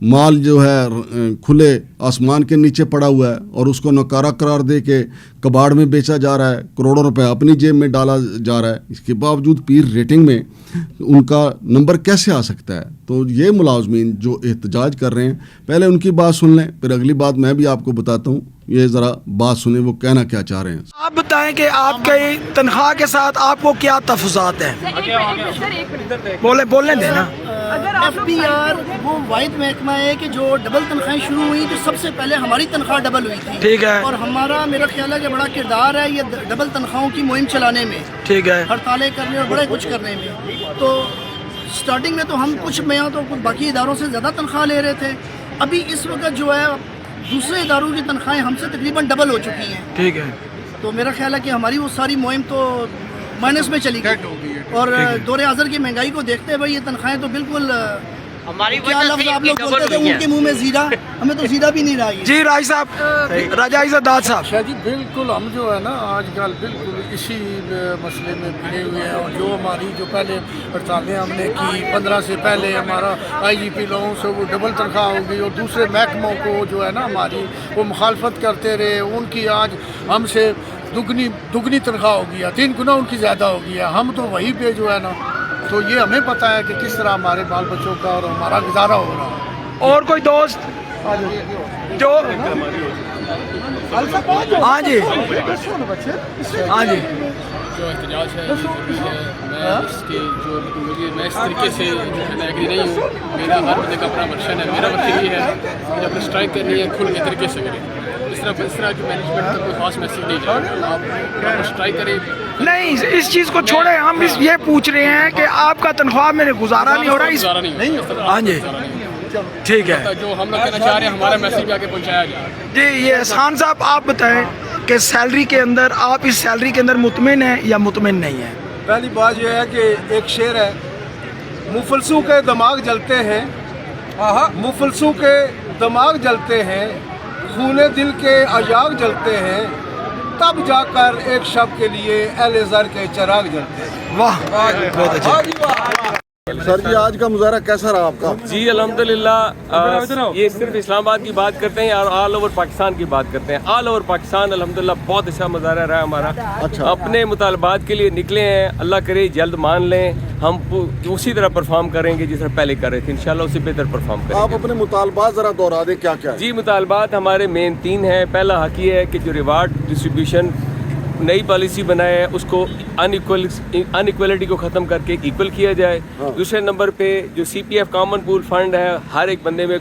مال جو ہے کھلے آسمان کے نیچے پڑا ہوا ہے اور اس کو نکارہ قرار دے کے کباڑ میں بیچا جا رہا ہے، کروڑوں روپے اپنی جیب میں ڈالا جا رہا ہے، اس کے باوجود پیر ریٹنگ میں ان کا نمبر کیسے آ سکتا ہے؟ تو یہ ملازمین جو احتجاج کر رہے ہیں، پہلے ان کی بات سن لیں، پھر اگلی بات میں بھی آپ کو بتاتا ہوں، یہ ذرا بات سنیں وہ کہنا کیا چاہ رہے ہیں۔ آپ بتائیں کہ آپ کی تنخواہ کے ساتھ آپ کو کیا تحفظات ہیں؟ بولنے دیں نا۔ ایف بی آر وہ واحد محکمہ ہے کہ جو ڈبل تنخواہیں شروع ہوئی تو سب سے پہلے ہماری تنخواہ ڈبل ہوئی تھی، ٹھیک ہے، اور ہمارا میرا خیال ہے کہ بڑا کردار ہے یہ ڈبل تنخواہوں کی مہم چلانے میں، ٹھیک ہے، ہڑتالیں کرنے اور بڑے کچھ کرنے میں۔ تو سٹارٹنگ میں تو ہم کچھ باقی اداروں سے زیادہ تنخواہ لے رہے تھے، ابھی اس وقت جو ہے دوسرے اداروں کی تنخواہیں ہم سے تقریباً ڈبل ہو چکی ہیں، ٹھیک ہے، تو میرا خیال ہے کہ ہماری وہ ساری مہم تو مائنس میں چلی گئی، اور دور حاضر کی مہنگائی کو دیکھتے ہوئے یہ تنخواہیں تو بالکل کیا لفظ آپ لوگ بولتے تھے ان کے منہ میں زیرہ، ہمیں تو زیرہ بھی نہیں رہا ہے۔ جی راج صاحب، راجہ عزت صاحب، شاہ جی بالکل ہم جو ہے نا آج کل بالکل اسی مسئلے میں گھرے ہوئے ہیں، اور جو ہماری جو پہلے ہڑتالیں ہم نے کی 15 سے پہلے ہمارا آئی جی پی لوگوں سے وہ ڈبل تنخواہ ہو گئی، اور دوسرے محکموں کو جو ہے نا ہماری وہ مخالفت کرتے رہے، ان کی آج ہم سے دگنی تنخواہ ہو گیا، 3 گنا ان کی زیادہ ہو گیا، ہم تو وہی پہ جو ہے نا، تو یہ ہمیں پتہ ہے کہ کس طرح ہمارے بال بچوں کا اور ہمارا گزارا ہو رہا ہے۔ اور کوئی دوست جو ہاں جی ہاں جی جو احتجاج ہے میں اس کی جو میں اس طریقے سے جو ہے میں ایگری نہیں ہوں، میرا ہر بندے کا اپنا ورشن ہے، میرا ورشن یہ ہے کہ جب اسٹرائک کرنی ہے کھل کے طریقے سے کریں، اس طرح کی مینجمنٹ کا کوئی خاص میسیج نہیں جائے، آپ اسٹرائک کریں۔ نہیں، اس چیز کو چھوڑیں، ہم یہ پوچھ رہے ہیں کہ آپ کا تنخواہ میں گزارا نہیں ہو رہا، گزارا نہیں ہو ہاں جی ٹھیک ہے جو ہم لوگ کہنا چاہ رہے ہیں ہمارا میسیج بھی آگے پہنچایا جائے۔ جی یہ احسان صاحب آپ بتائیں کہ سیلری کے اندر آپ اس سیلری کے اندر مطمئن ہیں یا مطمئن نہیں ہیں؟ پہلی بات یہ ہے کہ ایک شعر ہے، مفلسوں کے دماغ جلتے ہیں، مفلسوں کے دماغ جلتے ہیں، خون دل کے اجاگ جلتے ہیں، تب جا کر ایک شب کے لیے اہل زر کے چراغ جلتے ہیں۔ واہ بہت اچھا۔ سر جی آج کا مظاہرہ کیسا رہا آپ کا؟ جی الحمدللہ، یہ صرف اسلام آباد کی بات کرتے ہیں اور آل اوور پاکستان کی بات کرتے ہیں، آل اوور پاکستان الحمدللہ بہت اچھا مظاہرہ رہا ہمارا، اپنے مطالبات کے لیے نکلے ہیں، اللہ کرے جلد مان لیں، ہم اسی طرح پرفارم کریں گے جس طرح پہلے کر رہے تھے، انشاءاللہ اس سے بہتر پرفارم کریں گے۔ آپ اپنے مطالبات ذرا دوہرا دیں کیا کیا ہے؟ جی مطالبات ہمارے مین 3 ہیں۔ پہلا حق یہ ہے کہ جو ریوارڈ ڈسٹریبیوشن نئی پالیسی بنائے ہے اس کو انیکویلٹی کو ختم کر کے ایکول کیا جائے۔ دوسرے نمبر پہ جو سی پی ایف کامن پول فنڈ ہے ہر ایک بندے میں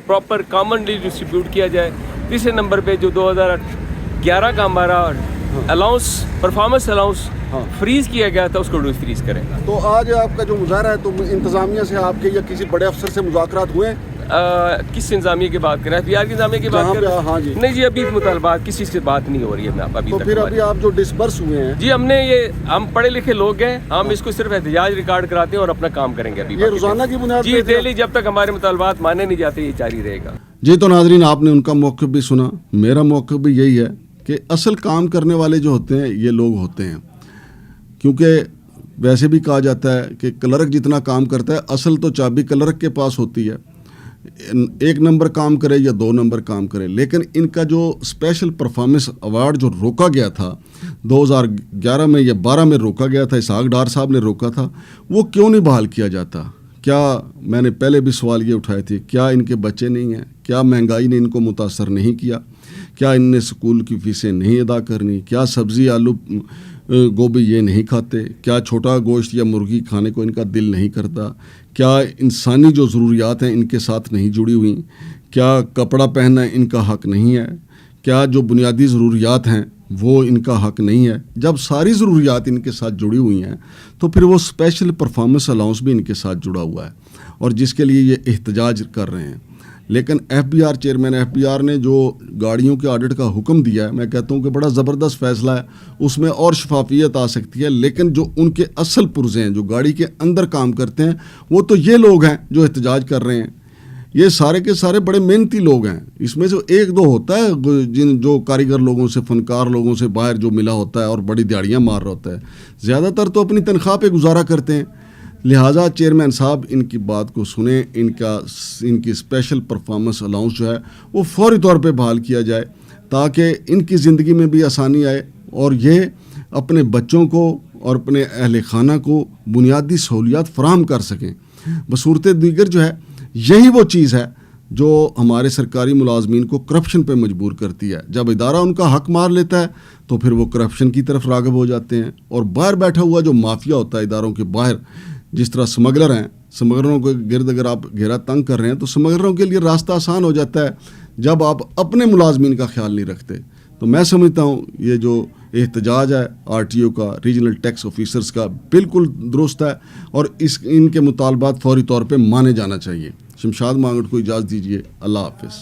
پراپر کامنلی ڈسٹریبیوٹ کیا جائے۔ تیسرے نمبر پہ جو 2011 کا ہمارا الاؤنس پرفارمنس الاؤنس فریز کیا گیا تھا اس کو فریز کریں۔ تو آج آپ کا جو مظاہرہ ہے تو انتظامیہ سے آپ کے یا کسی بڑے افسر سے مذاکرات ہوئے ہیں؟ کس انتظامیہ کی بات کریں؟ بہار کی انتظامیہ کی بات کریں؟ ہاں جی نہیں جی ابھی مطالبات کسی سے بات نہیں ہو رہی ہے ابھی تو تک۔ پھر ابھی آپ جو ڈسبرس ہوئے ہیں جی ہم پڑھے لکھے لوگ ہیں، ہم اس کو صرف احتجاج ریکارڈ کراتے ہیں اور اپنا کام کریں گے ابھی یہ روزانہ کی بنیاد جی ڈیلی جب تک ہمارے مطالبات مانے نہیں جاتے یہ جاری رہے گا۔ جی تو ناظرین آپ نے ان کا موقف بھی سنا، میرا موقف بھی یہی ہے کہ اصل کام کرنے والے جو ہوتے ہیں یہ لوگ ہوتے ہیں، کیونکہ ویسے بھی کہا جاتا ہے کہ کلرک جتنا کام کرتا ہے اصل تو چابی کلرک کے پاس ہوتی ہے، 1 نمبر کام کرے یا 2 نمبر کام کرے، لیکن ان کا جو اسپیشل پرفارمنس ایوارڈ جو روکا گیا تھا 2011 میں یا 12 میں روکا گیا تھا، اسحاق ڈار صاحب نے روکا تھا، وہ کیوں نہیں بحال کیا جاتا؟ کیا میں نے پہلے بھی سوال یہ اٹھائے تھے، کیا ان کے بچے نہیں ہیں؟ کیا مہنگائی نے ان کو متاثر نہیں کیا؟ کیا ان نے اسکول کی فیسیں نہیں ادا کرنی؟ کیا سبزی آلو گوبھی یہ نہیں کھاتے؟ کیا چھوٹا گوشت یا مرغی کھانے کو ان کا دل نہیں کرتا؟ کیا انسانی جو ضروریات ہیں ان کے ساتھ نہیں جڑی ہوئیں؟ کیا کپڑا پہننا ان کا حق نہیں ہے؟ کیا جو بنیادی ضروریات ہیں وہ ان کا حق نہیں ہے؟ جب ساری ضروریات ان کے ساتھ جڑی ہوئی ہیں تو پھر وہ اسپیشل پرفارمنس الاؤنس بھی ان کے ساتھ جڑا ہوا ہے، اور جس کے لیے یہ احتجاج کر رہے ہیں۔ لیکن F B R chairman F B R نے جو گاڑیوں کے آڈٹ کا حکم دیا ہے، میں کہتا ہوں کہ بڑا زبردست فیصلہ ہے، اس میں اور شفافیت آ سکتی ہے، لیکن جو ان کے اصل پرزے ہیں جو گاڑی کے اندر کام کرتے ہیں وہ تو یہ لوگ ہیں جو احتجاج کر رہے ہیں، یہ سارے کے سارے بڑے محنتی لوگ ہیں، اس میں سے 1-2 ہوتا ہے جو کاریگر لوگوں سے فنکار لوگوں سے باہر جو ملا ہوتا ہے اور بڑی دیہڑیاں مار رہا ہوتا ہے، زیادہ تر تو اپنی تنخواہ پہ گزارا کرتے ہیں، لہٰذا چیئرمین صاحب ان کی بات کو سنیں, ان کی اسپیشل پرفارمنس الاؤنس جو ہے وہ فوری طور پہ بحال کیا جائے تاکہ ان کی زندگی میں بھی آسانی آئے اور یہ اپنے بچوں کو اور اپنے اہل خانہ کو بنیادی سہولیات فراہم کر سکیں. بصورت دیگر جو ہے یہی وہ چیز ہے جو ہمارے سرکاری ملازمین کو کرپشن پہ مجبور کرتی ہے. جب ادارہ ان کا حق مار لیتا ہے تو پھر وہ کرپشن کی طرف راغب ہو جاتے ہیں, اور باہر بیٹھا ہوا جو مافیا ہوتا ہے اداروں کے باہر, جس طرح سمگلر ہیں, سمگلروں کو گرد اگر آپ گھیرا تنگ کر رہے ہیں تو سمگلروں کے لیے راستہ آسان ہو جاتا ہے جب آپ اپنے ملازمین کا خیال نہیں رکھتے. تو میں سمجھتا ہوں یہ جو احتجاج ہے RTO کا, ریجنل ٹیکس آفیسرز کا, بالکل درست ہے اور ان کے مطالبات فوری طور پہ مانے جانا چاہیے. شمشاد مانگٹ کو اجازت دیجیے. اللہ حافظ.